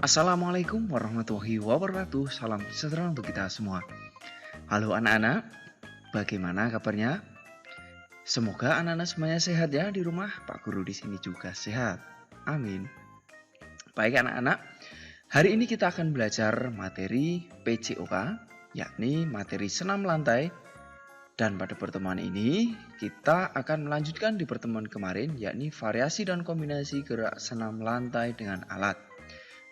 Assalamualaikum warahmatullahi wabarakatuh. Salam sejahtera untuk kita semua. Halo anak-anak, bagaimana kabarnya? Semoga anak-anak semuanya sehat ya di rumah. Pak Guru di sini juga sehat. Amin. Baik anak-anak, hari ini kita akan belajar materi PJOK, yakni materi senam lantai. Dan pada pertemuan ini kita akan melanjutkan di pertemuan kemarin, yakni variasi dan kombinasi gerak senam lantai dengan alat.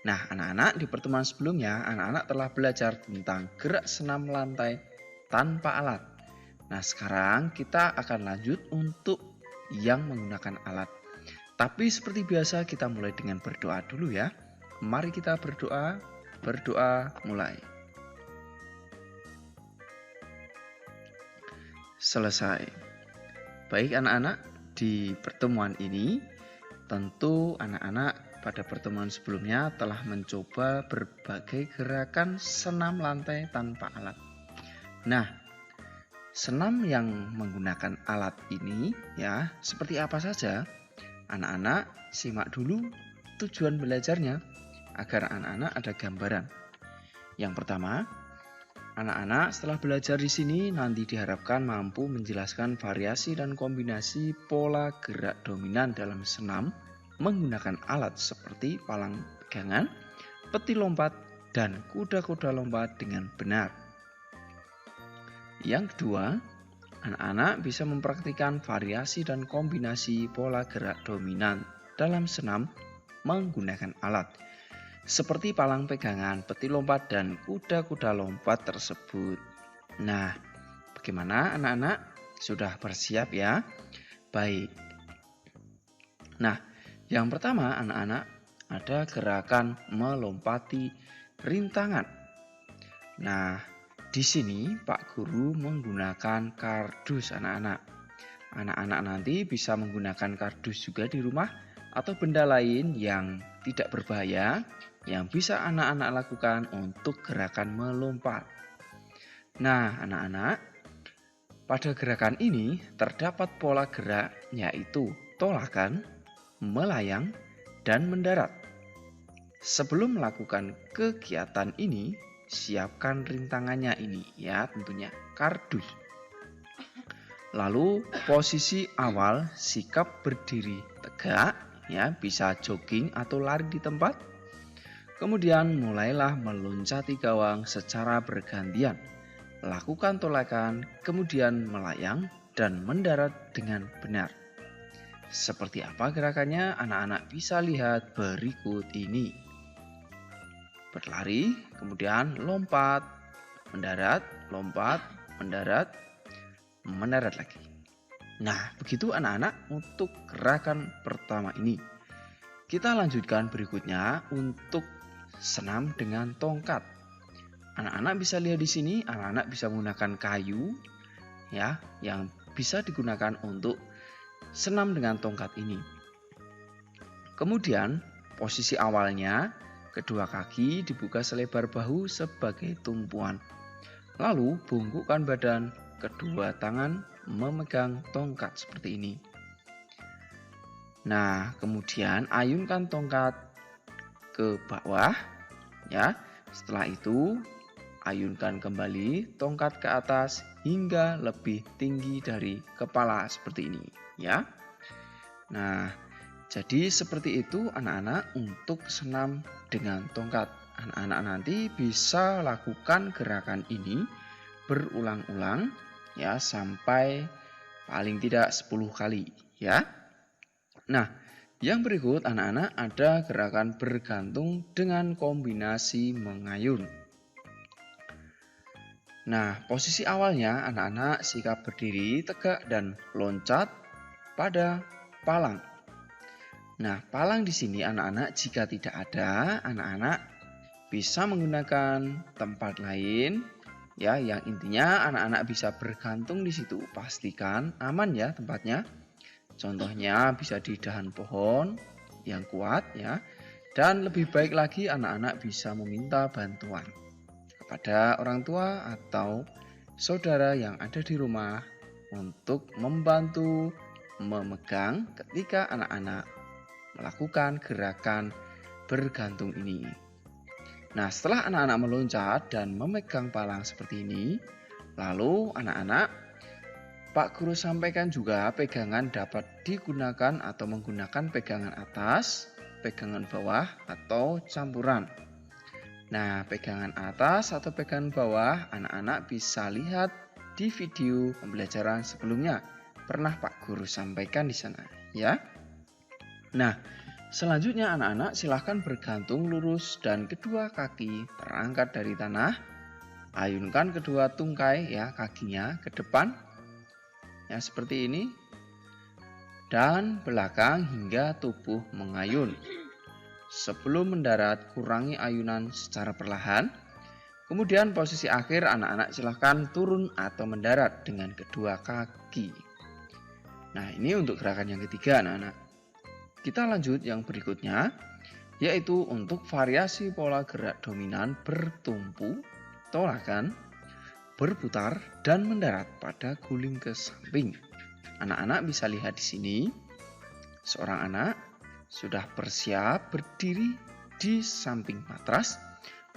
Nah, anak-anak, di pertemuan sebelumnya, anak-anak telah belajar tentang gerak senam lantai tanpa alat. Nah, sekarang kita akan lanjut untuk yang menggunakan alat. Tapi seperti biasa, kita mulai dengan berdoa dulu ya. Mari kita berdoa. Berdoa mulai. Selesai. Baik anak-anak, di pertemuan ini tentu anak-anak pada pertemuan sebelumnya telah mencoba berbagai gerakan senam lantai tanpa alat. Nah, senam yang menggunakan alat ini ya, seperti apa saja? Anak-anak simak dulu tujuan belajarnya agar anak-anak ada gambaran. Yang pertama, anak-anak setelah belajar di sini nanti diharapkan mampu menjelaskan variasi dan kombinasi pola gerak dominan dalam senam menggunakan alat seperti palang pegangan, peti lompat, dan kuda-kuda lompat dengan benar. Yang kedua, anak-anak bisa mempraktikkan variasi dan kombinasi pola gerak dominan dalam senam menggunakan alat seperti palang pegangan, peti lompat, dan kuda-kuda lompat tersebut. Nah, bagaimana anak-anak? Sudah bersiap ya? Baik. Nah, yang pertama anak-anak ada gerakan melompati rintangan. Nah, di sini Pak Guru menggunakan kardus anak-anak. Anak-anak nanti bisa menggunakan kardus juga di rumah atau benda lain yang tidak berbahaya yang bisa anak-anak lakukan untuk gerakan melompat. Nah, anak-anak, pada gerakan ini terdapat pola gerak yaitu tolakan, melayang, dan mendarat. Sebelum melakukan kegiatan ini, siapkan rintangannya ini ya, tentunya kardus. Lalu posisi awal sikap berdiri tegak ya, bisa jogging atau lari di tempat. Kemudian mulailah meloncati gawang secara bergantian. Lakukan tolakan, kemudian melayang dan mendarat dengan benar. Seperti apa gerakannya? Anak-anak bisa lihat berikut ini. Berlari, kemudian lompat, mendarat, lompat, mendarat, mendarat lagi. Nah, begitu anak-anak untuk gerakan pertama ini. Kita lanjutkan berikutnya untuk senam dengan tongkat. Anak-anak bisa lihat di sini, anak-anak bisa menggunakan kayu ya, yang bisa digunakan untuk senam dengan tongkat ini. Kemudian, posisi awalnya kedua kaki dibuka selebar bahu sebagai tumpuan. Lalu, bungkukkan badan, kedua tangan memegang tongkat seperti ini. Nah, kemudian ayunkan tongkat ke bawah ya. Setelah itu ayunkan kembali tongkat ke atas hingga lebih tinggi dari kepala seperti ini ya. Nah, jadi seperti itu anak-anak untuk senam dengan tongkat. Anak-anak nanti bisa lakukan gerakan ini berulang-ulang ya sampai paling tidak 10 kali ya. Nah, yang berikut anak-anak ada gerakan bergantung dengan kombinasi mengayun. Nah, posisi awalnya anak-anak sikap berdiri tegak dan loncat pada palang. Nah, palang di sini anak-anak jika tidak ada, anak-anak bisa menggunakan tempat lain ya, yang intinya anak-anak bisa bergantung di situ. Pastikan aman ya tempatnya. Contohnya bisa di dahan pohon yang kuat ya. Dan lebih baik lagi anak-anak bisa meminta bantuan kepada orang tua atau saudara yang ada di rumah untuk membantu memegang ketika anak-anak melakukan gerakan bergantung ini. Nah, setelah anak-anak meloncat dan memegang palang seperti ini, lalu anak-anak, Pak Guru sampaikan juga pegangan dapat digunakan atau menggunakan pegangan atas, pegangan bawah, atau campuran. Nah, pegangan atas atau pegangan bawah anak-anak bisa lihat di video pembelajaran sebelumnya. Pernah Pak Guru sampaikan di sana, ya. Nah, selanjutnya anak-anak silahkan bergantung lurus dan kedua kaki terangkat dari tanah. Ayunkan kedua tungkai ya kakinya ke depan. Ya, seperti ini. Dan belakang hingga tubuh mengayun. Sebelum mendarat, kurangi ayunan secara perlahan. Kemudian posisi akhir anak-anak silahkan turun atau mendarat dengan kedua kaki. Nah, ini untuk gerakan yang ketiga anak-anak. Kita lanjut yang berikutnya, yaitu untuk variasi pola gerak dominan bertumpu, tolakan, berputar, dan mendarat pada guling ke samping. Anak-anak bisa lihat di sini, seorang anak sudah bersiap berdiri di samping matras,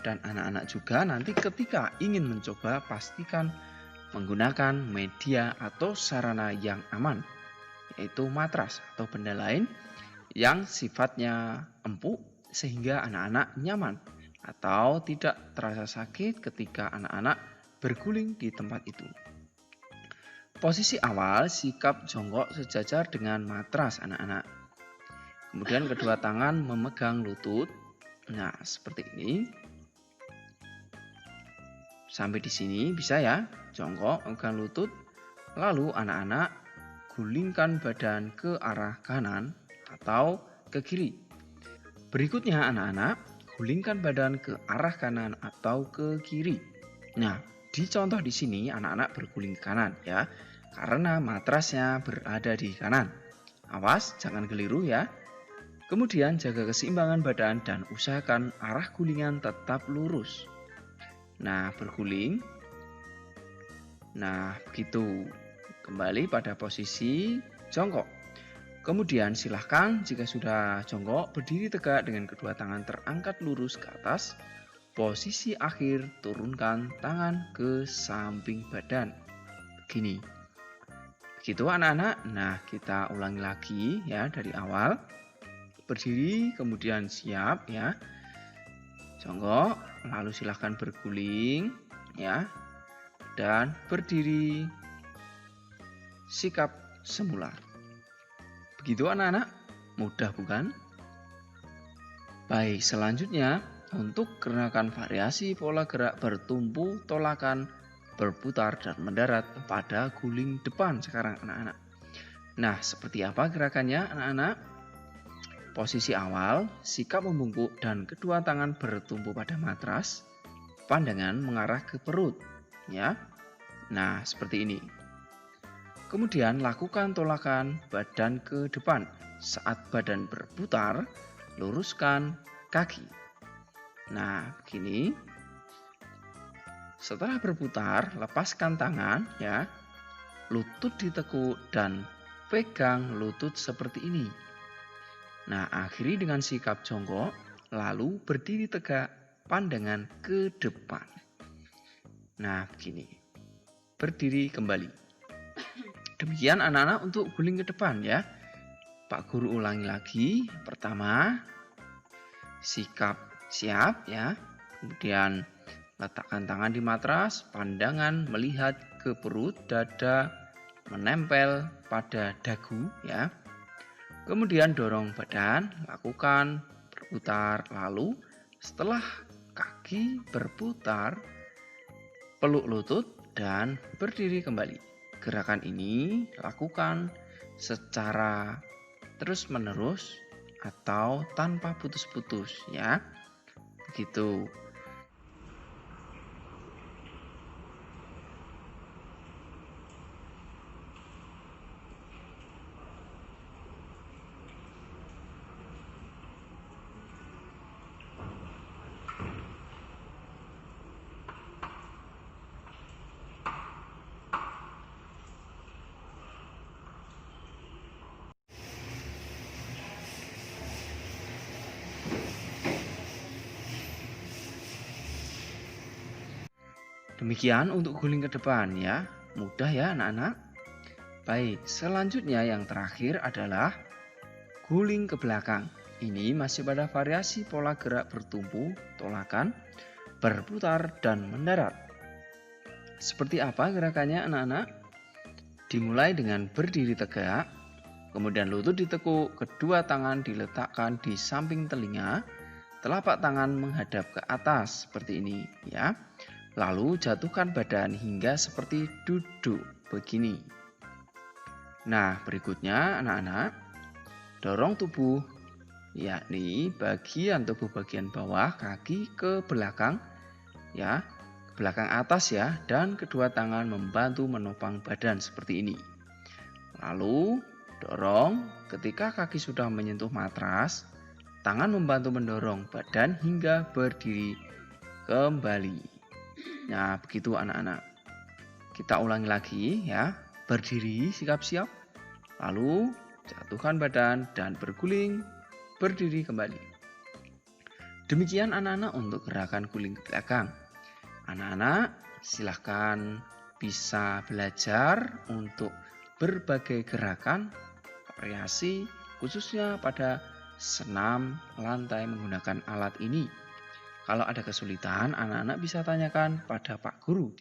dan anak-anak juga nanti ketika ingin mencoba pastikan menggunakan media atau sarana yang aman, yaitu matras atau benda lain yang sifatnya empuk sehingga anak-anak nyaman atau tidak terasa sakit ketika anak-anak berguling di tempat itu. Posisi awal sikap jongkok sejajar dengan matras anak-anak. Kemudian kedua tangan memegang lutut. Nah, seperti ini. Sampai di sini bisa ya, jongkok memegang lutut. Lalu anak-anak gulingkan badan ke arah kanan atau ke kiri. Berikutnya anak-anak gulingkan badan ke arah kanan atau ke kiri. Nah, di contoh di sini anak-anak berguling ke kanan ya, karena matrasnya berada di kanan. Awas jangan keliru ya. Kemudian jaga keseimbangan badan dan usahakan arah gulingan tetap lurus. Nah, berguling. Nah, begitu. Kembali pada posisi jongkok. Kemudian silahkan jika sudah jongkok berdiri tegak dengan kedua tangan terangkat lurus ke atas. Posisi akhir turunkan tangan ke samping badan. Begini. Begitu anak-anak. Nah, kita ulangi lagi ya dari awal. Berdiri kemudian siap ya. Jongkok, lalu silahkan berguling ya. Dan berdiri sikap semula. Begitu anak-anak, mudah bukan? Baik, selanjutnya untuk gerakan variasi pola gerak bertumpu, tolakan, berputar, dan mendarat pada guling depan sekarang anak-anak. Nah, seperti apa gerakannya anak-anak? Posisi awal, sikap membungkuk dan kedua tangan bertumpu pada matras, pandangan mengarah ke perut. Ya, nah seperti ini. Kemudian lakukan tolakan badan ke depan. Saat badan berputar, luruskan kaki. Nah, begini. Setelah berputar, lepaskan tangan ya. Lutut ditekuk dan pegang lutut seperti ini. Nah, akhiri dengan sikap jongkok, lalu berdiri tegak, pandangan ke depan. Nah, begini. Berdiri kembali. Demikian anak-anak untuk guling ke depan ya. Pak Guru ulangi lagi. Pertama, sikap siap ya. Kemudian letakkan tangan di matras, pandangan melihat ke perut, dada menempel pada dagu ya. Kemudian dorong badan, lakukan berputar, lalu setelah kaki berputar, peluk lutut dan berdiri kembali. Gerakan ini lakukan secara terus-menerus atau tanpa putus-putus ya. Begitu. Demikian untuk guling ke depan ya. Mudah ya anak-anak? Baik, selanjutnya yang terakhir adalah guling ke belakang. Ini masih pada variasi pola gerak bertumpu, tolakan, berputar, dan mendarat. Seperti apa gerakannya anak-anak? Dimulai dengan berdiri tegak, kemudian lutut ditekuk, kedua tangan diletakkan di samping telinga, telapak tangan menghadap ke atas seperti ini ya. Lalu jatuhkan badan hingga seperti duduk begini. Nah, berikutnya anak-anak, dorong tubuh, yakni bagian tubuh bagian bawah kaki ke belakang ya, ke belakang atas ya, dan kedua tangan membantu menopang badan seperti ini. Lalu dorong, ketika kaki sudah menyentuh matras, tangan membantu mendorong badan hingga berdiri kembali. Nah, begitu anak-anak. Kita ulangi lagi ya. Berdiri, sikap siap. Lalu jatuhkan badan dan berguling, berdiri kembali. Demikian anak-anak untuk gerakan guling ke belakang. Anak-anak silahkan bisa belajar untuk berbagai gerakan, variasi, khususnya pada senam lantai menggunakan alat ini. Kalau ada kesulitan, anak-anak bisa tanyakan pada Pak Guru.